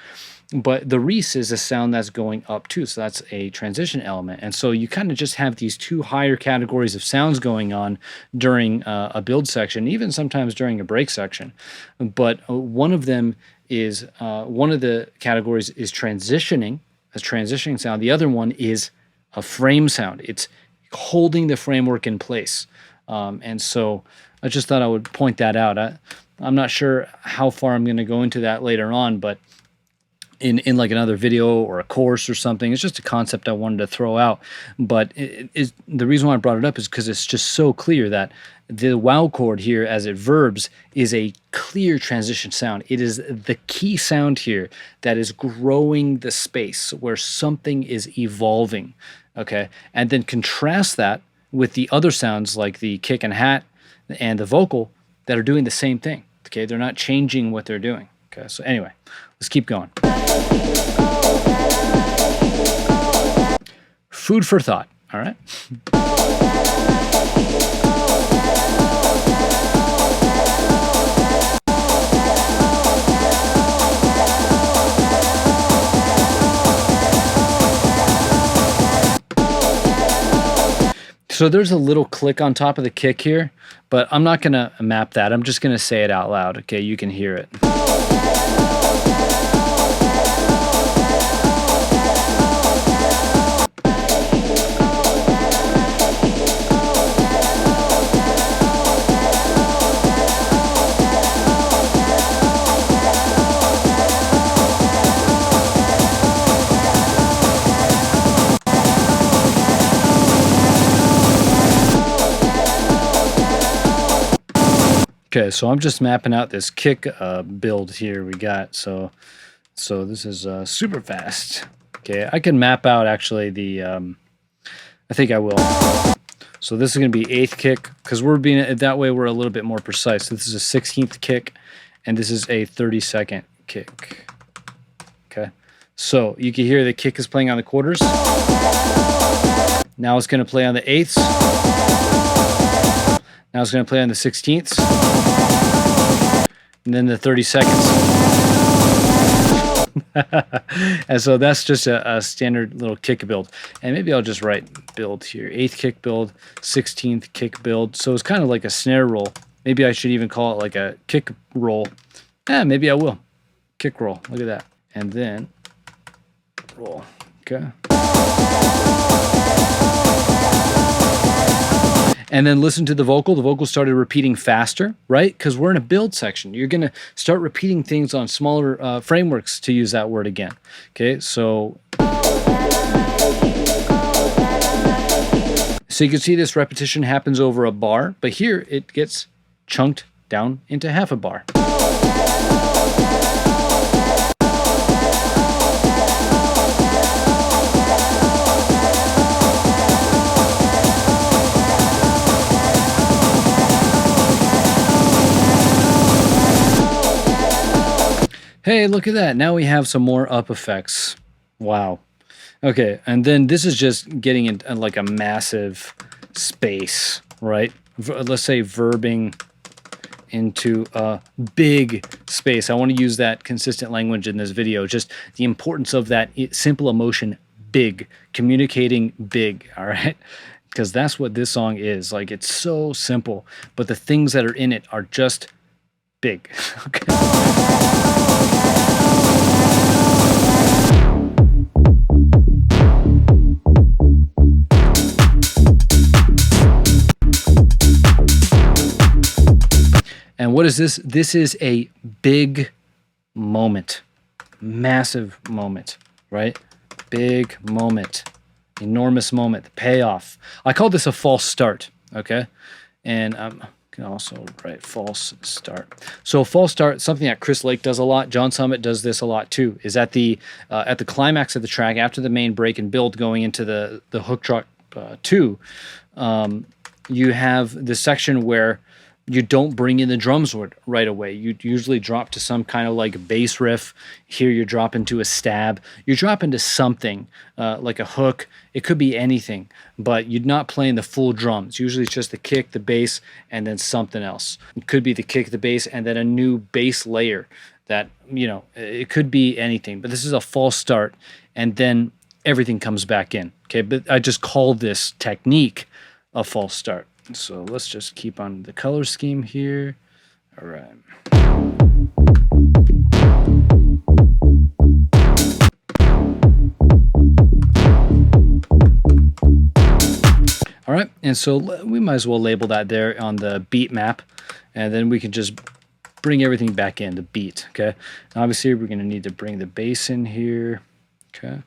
[SPEAKER 1] but the Reese is a sound that's going up too, so that's a transition element. And so you kind of just have these two higher categories of sounds going on during a build section, even sometimes during a break section. But one of them is one of the categories is transitioning, a transitioning sound. The other one is a frame sound. It's holding the framework in place. And so I just thought I would point that out. I'm not sure how far I'm going to go into that later on, but in like another video or a course or something. It's just a concept I wanted to throw out. But the reason why I brought it up is because it's just so clear that the wow chord here as it verbs is a clear transition sound. It is the key sound here that is growing the space where something is evolving. Okay. And then contrast that with the other sounds like the kick and hat and the vocal that are doing the same thing. Okay. They're not changing what they're doing. Okay. So anyway, let's keep going. Food for thought. All right. So there's a little click on top of the kick here, but I'm not going to map that. I'm just going to say it out loud. Okay, you can hear it. Okay, so I'm just mapping out this kick build here we got. So this is super fast. Okay, I can map out actually the, I think I will. So this is going to be 8th kick, because we're being, that way we're a little bit more precise. So this is a 16th kick, and this is a 32nd kick. Okay, so you can hear the kick is playing on the quarters. Now it's going to play on the 8ths. Now it's going to play on the 16ths, and then the 32nds. And so that's just a standard little kick build. And maybe I'll just write build here. 8th kick build, 16th kick build. So it's kind of like a snare roll. Maybe I should even call it like a kick roll. Yeah, maybe I will. Kick roll. Look at that. And then roll. Okay. And then listen to the vocal. The vocal started repeating faster, right? Because we're in a build section. You're going to start repeating things on smaller frameworks, to use that word again. Okay, so you can see this repetition happens over a bar, but here it gets chunked down into half a bar. Hey, look at that. Now we have some more up effects. Wow. Okay, and then this is just getting in like a massive space, right? Let's say verbing into a big space. I want to use that consistent language in this video, just the importance of that simple emotion, big, communicating big, all right? Because that's what this song is. Like, it's so simple, but the things that are in it are just big. Okay. And what is this? This is a big moment, massive moment, right? Big moment, enormous moment, the payoff. I call this a false start, okay? And can also write false start. So false start, something that Chris Lake does a lot. John Summit does this a lot too. Is at the climax of the track, after the main break and build, going into the hook track 2, you have the section where you don't bring in the drums right away. You usually drop to some kind of like bass riff. Here you drop into a stab. You drop into something like a hook. It could be anything, but you're not playing the full drums. Usually it's just the kick, the bass, and then something else. It could be the kick, the bass, and then a new bass layer. that, you know, it could be anything, but this is a false start, and then everything comes back in. Okay, but I just call this technique a false start. So let's just keep on the color scheme here. All right. All right, and so we might as well label that there on the beat map, and then we can just bring everything back in, the beat, okay? And obviously, we're gonna need to bring the bass in here, okay?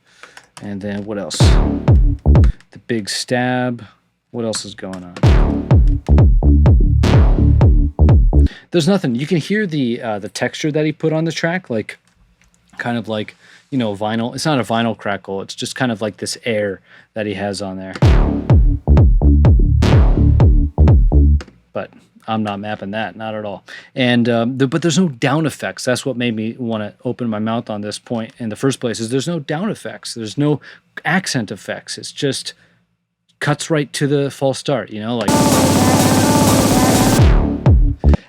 [SPEAKER 1] And then what else? The big stab. What else is going on? There's nothing. You can hear the texture that he put on the track, like kind of like, you know, vinyl. It's not a vinyl crackle. It's just kind of like this air that he has on there. But I'm not mapping that, not at all. And but there's no down effects. That's what made me want to open my mouth on this point in the first place. Is there's no down effects. There's no accent effects. It's just cuts right to the false start. You know, like.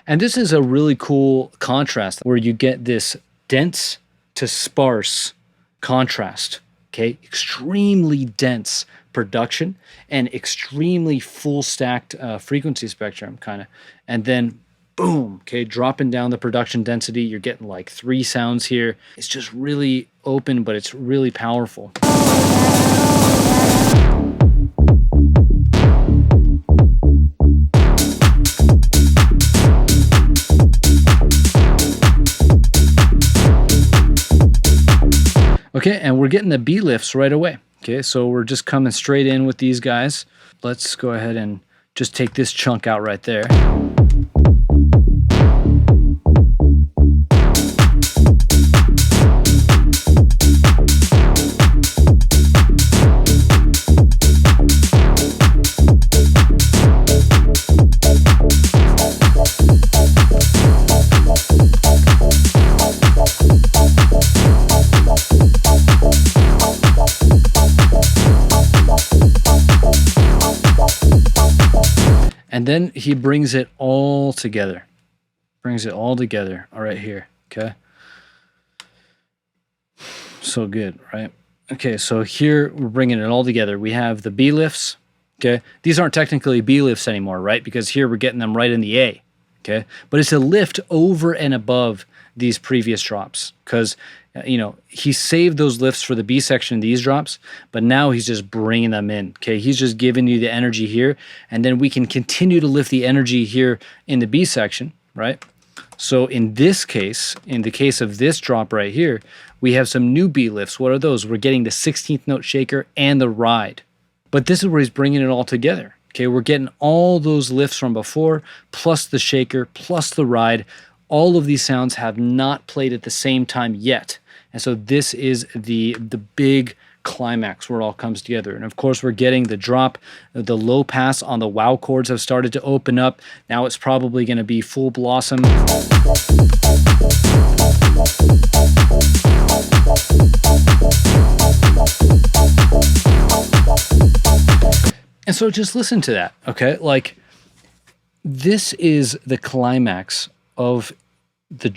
[SPEAKER 1] And this is a really cool contrast where you get this dense to sparse contrast. Okay, extremely dense production and extremely full stacked frequency spectrum, kind of, and then boom, okay, dropping down the production density, you're getting like 3 sounds here. It's just really open, but it's really powerful. Okay, and we're getting the B lifts right away. Okay, so we're just coming straight in with these guys. Let's go ahead and just take this chunk out right there. And then he brings it all together. Brings it all together. All right, here. Okay. So good, right? Okay, so here we're bringing it all together. We have the B lifts. Okay. These aren't technically B lifts anymore, right? Because here we're getting them right in the A. Okay. But it's a lift over and above these previous drops because, you know, he saved those lifts for the B section in these drops, but now he's just bringing them in. Okay, he's just giving you the energy here, and then we can continue to lift the energy here in the B section, right? So in this case, in the case of this drop right here, we have some new B lifts. What are those? We're getting the 16th note shaker and the ride. But this is where he's bringing it all together. Okay, we're getting all those lifts from before, plus the shaker, plus the ride. All of these sounds have not played at the same time yet. And so this is the big climax where it all comes together. And of course, we're getting the drop. The low pass on the wow chords have started to open up. Now it's probably going to be full blossom. And so just listen to that, okay? Like, this is the climax of the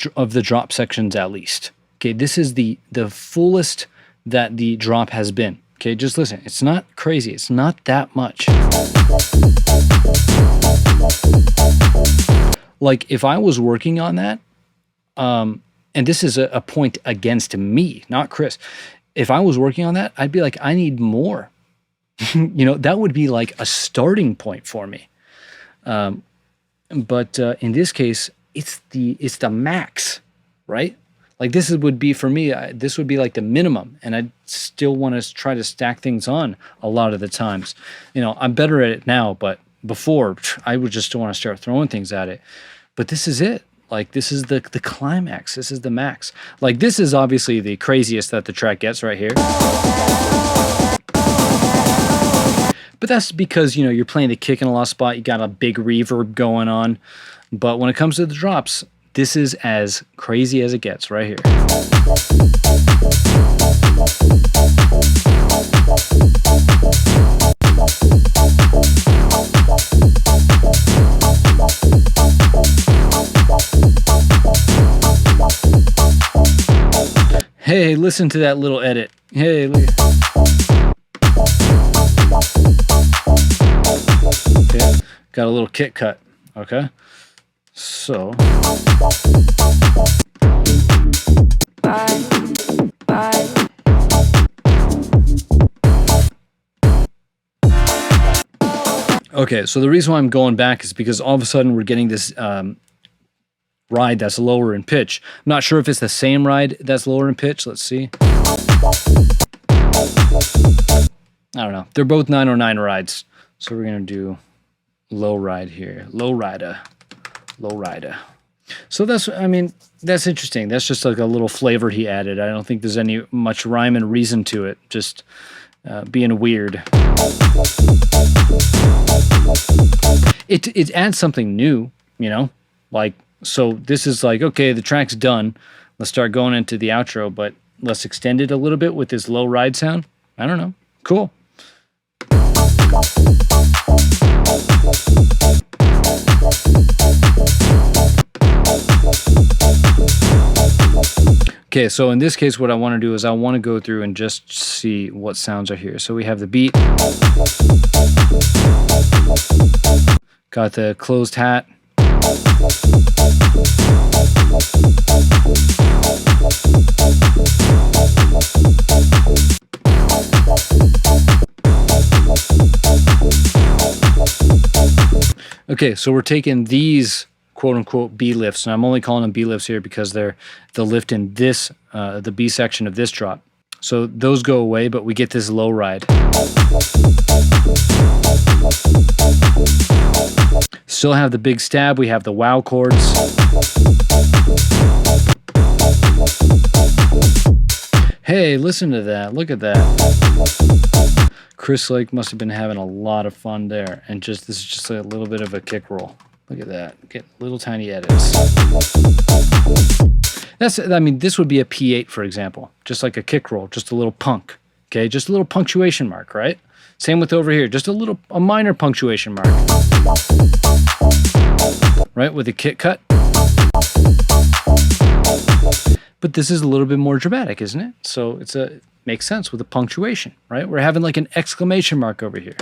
[SPEAKER 1] drop sections, at least. Okay, this is the fullest that the drop has been. Okay, just listen. It's not crazy. It's not that much. Like, if I was working on that, and this is a point against me, not Chris. If I was working on that, I'd be like, I need more. You know, that would be like a starting point for me. But in this case, it's the max, right? Like this would be for me, this would be like the minimum, and I'd still want to try to stack things on a lot of the times. You know, I'm better at it now, but before I would just want to start throwing things at it. But this is it. Like this is the climax. This is the max. Like this is obviously the craziest that the track gets right here. But that's because, you know, you're playing the kick in a lost spot. You got a big reverb going on. But when it comes to the drops, this is as crazy as it gets right here. Hey, listen to that little edit. Hey, look. Okay, got a little kick cut. Okay, so. Okay, so the reason why I'm going back is because all of a sudden we're getting this ride that's lower in pitch. I'm not sure if it's the same ride that's lower in pitch. Let's see. I don't know. They're both 909 rides. So we're going to do low ride here. Low rider. Low rider. So that's, I mean, that's interesting. That's just like a little flavor he added. I don't think there's any much rhyme and reason to it. Just being weird. It adds something new, you know? Like, so this is like, okay, the track's done. Let's start going into the outro, but let's extend it a little bit with this low ride sound. I don't know. Cool. Okay, so in this case, what I want to do is I want to go through and just see what sounds are here. So we have the beat. Got the closed hat. Okay, so we're taking these quote-unquote B lifts, and I'm only calling them B lifts here because they're the lift in this, the B section of this drop. So those go away, but we get this low ride. Still have the big stab, we have the wow chords. Hey, listen to that, look at that. Chris Lake must have been having a lot of fun there, and just this is just a little bit of a kick roll. Look at that. Get little tiny edits. That's, I mean, this would be a P8, for example. Just like a kick roll, just a little punk. Okay, just a little punctuation mark, right? Same with over here, just a minor punctuation mark. Right, with a kick cut. But this is a little bit more dramatic, isn't it? So makes sense with the punctuation, right? We're having like an exclamation mark over here.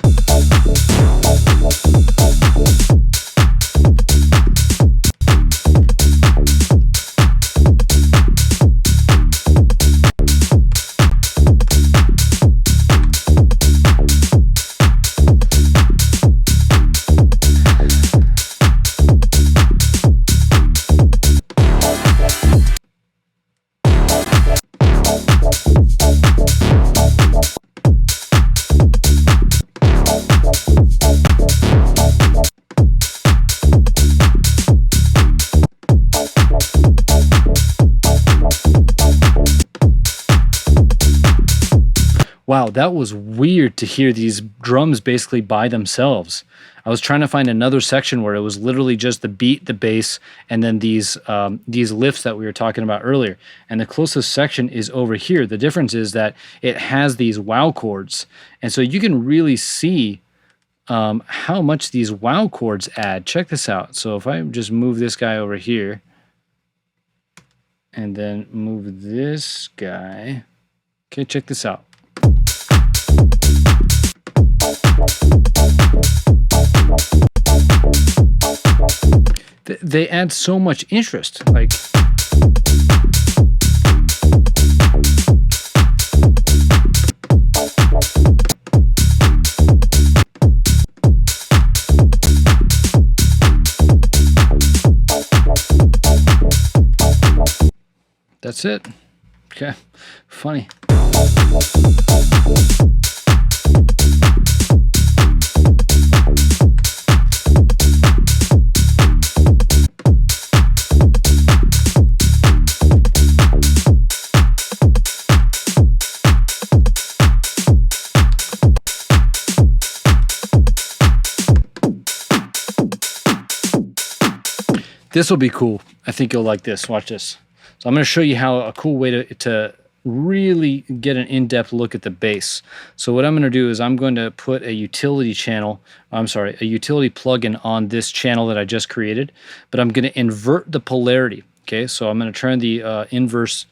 [SPEAKER 1] Wow, that was weird to hear these drums basically by themselves. I was trying to find another section where it was literally just the beat, the bass, and then these lifts that we were talking about earlier. And the closest section is over here. The difference is that it has these wow chords. And so you can really see how much these wow chords add. Check this out. So if I just move this guy over here, and then move this guy. Okay, check this out. They add so much interest, like that's it. Okay, funny. This will be cool. I think you'll like this. Watch this. So I'm going to show you how a cool way to really get an in-depth look at the bass. So what I'm going to do is I'm going to put a utility channel, a utility plugin on this channel that I just created, but I'm going to invert the polarity. Okay, so I'm going to turn the inverse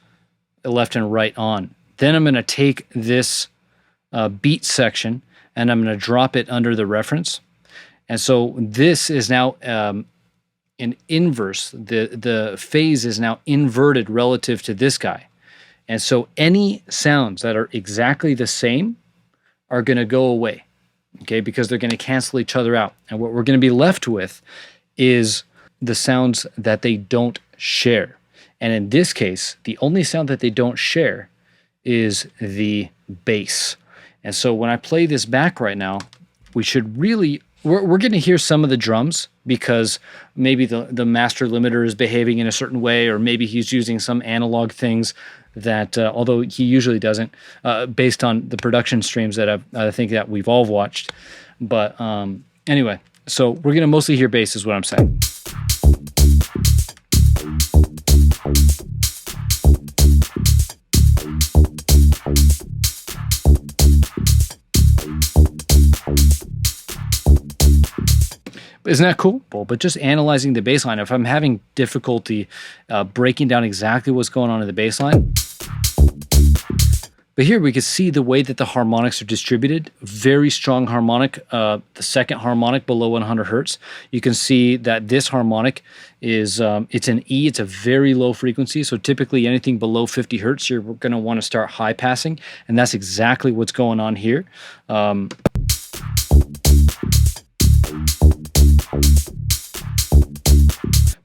[SPEAKER 1] left and right on. Then I'm going to take this beat section and I'm going to drop it under the reference. And so this is now an inverse. The phase is now inverted relative to this guy. And so any sounds that are exactly the same are going to go away, okay, because they're going to cancel each other out. And what we're going to be left with is the sounds that they don't share. And in this case, the only sound that they don't share is the bass. And so when I play this back right now, we should really, we're going to hear some of the drums because maybe the master limiter is behaving in a certain way, or maybe he's using some analog things that, although he usually doesn't, based on the production streams that I think that we've all watched. But anyway, so we're going to mostly hear bass is what I'm saying. Isn't that cool? But just analyzing the bass line, if I'm having difficulty breaking down exactly what's going on in the bass line, but here we can see the way that the harmonics are distributed. Very strong harmonic, the second harmonic below 100 hertz. You can see that this harmonic is, it's an E, it's a very low frequency. So typically anything below 50 hertz, you're going to want to start high passing. And that's exactly what's going on here.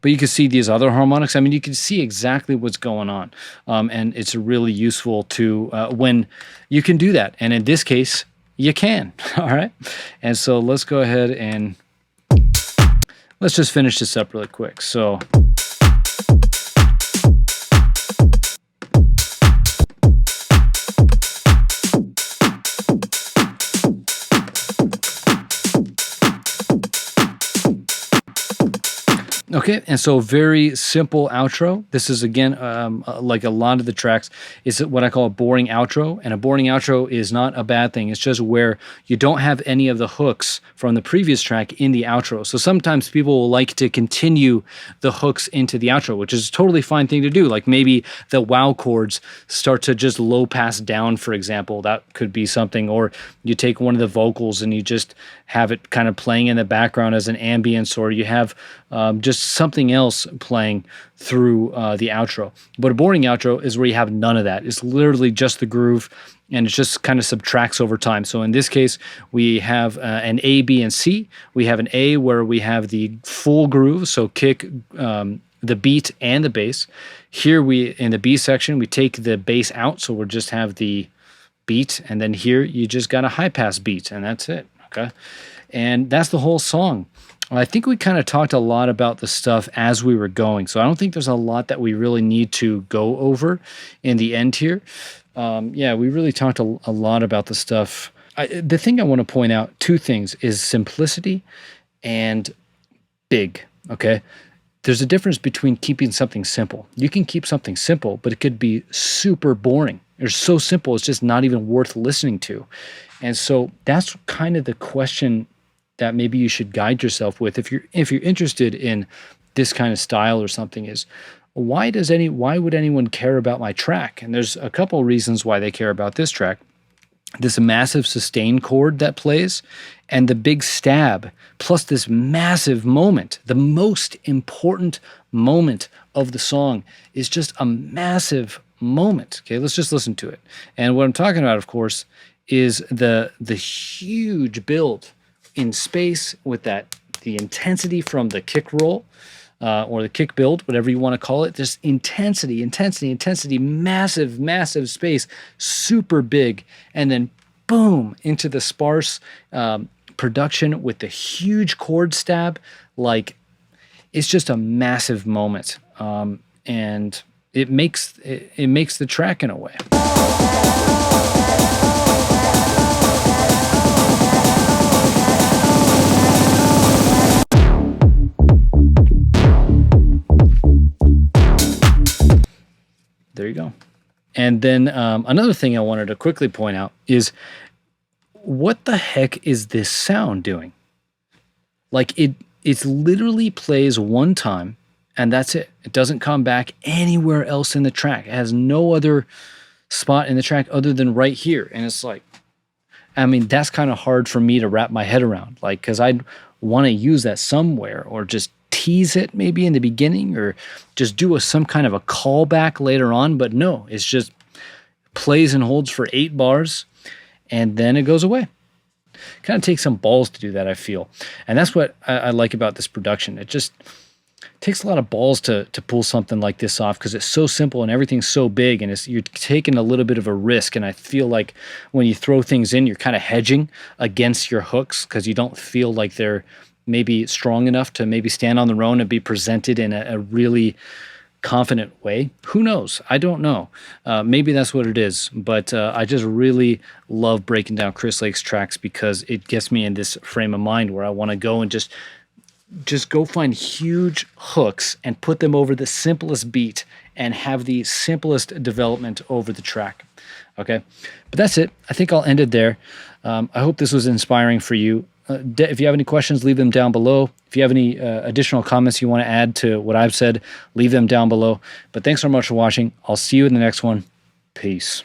[SPEAKER 1] But you can see these other harmonics. I mean, you can see exactly what's going on. And it's really useful to, when you can do that. And in this case, you can, all right? And so let's go ahead and let's just finish this up really quick. So. Okay, and so very simple outro. This is, again, like a lot of the tracks, is what I call a boring outro. And a boring outro is not a bad thing. It's just where you don't have any of the hooks from the previous track in the outro. So sometimes people will like to continue the hooks into the outro, which is a totally fine thing to do. Like maybe the wow chords start to just low pass down, for example. That could be something. Or you take one of the vocals and you just have it kind of playing in the background as an ambience, or you have just something else playing through the outro. But a boring outro is where you have none of that. It's literally just the groove, and it just kind of subtracts over time. So in this case, we have an A, B, and C. We have an A where we have the full groove, so kick, the beat, and the bass. Here in the B section, we take the bass out, so we'll just have the beat, and then here you just got a high pass beat, and that's it, okay? And that's the whole song. I think we kind of talked a lot about the stuff as we were going, so I don't think there's a lot that we really need to go over in the end here. Yeah, we really talked a lot about the stuff. The thing I want to point out, two things, is simplicity and big, okay? There's a difference between keeping something simple. You can keep something simple, but it could be super boring. It's so simple, it's just not even worth listening to. And so that's kind of the question that maybe you should guide yourself with if you're interested in this kind of style or something, is why would anyone care about my track? And there's a couple of reasons why they care about this track. This massive sustain chord that plays, and the big stab, plus this massive moment. The most important moment of the song is just a massive moment. Okay, let's just listen to it. And what I'm talking about, of course, is the huge build in space with the intensity from the kick roll, or the kick build, whatever you want to call it. This intensity, massive space, super big, and then boom, into the sparse production with the huge chord stab. Like, it's just a massive moment, and it makes the track in a way. There you go. And then another thing I wanted to quickly point out is, what the heck is this sound doing? Like, it's literally plays one time, and that's it. It doesn't come back anywhere else in the track. It has no other spot in the track other than right here. And it's like, I mean, that's kind of hard for me to wrap my head around, like, because I'd want to use that somewhere, or just tease it maybe in the beginning, or just do some kind of a callback later on. But no, it's just plays and holds for 8 bars and then it goes away. Kind of takes some balls to do that, I feel. And that's what I like about this production. It just takes a lot of balls to pull something like this off, because it's so simple and everything's so big, and you're taking a little bit of a risk. And I feel like when you throw things in, you're kind of hedging against your hooks, because you don't feel like they're maybe strong enough to maybe stand on their own and be presented in a really confident way. Who knows? I don't know. Maybe that's what it is. But I just really love breaking down Chris Lake's tracks, because it gets me in this frame of mind where I want to go and just go find huge hooks and put them over the simplest beat and have the simplest development over the track. Okay, but that's it. I think I'll end it there. I hope this was inspiring for you. If you have any questions, leave them down below. If you have any additional comments you want to add to what I've said, leave them down below. But thanks so much for watching. I'll see you in the next one. Peace.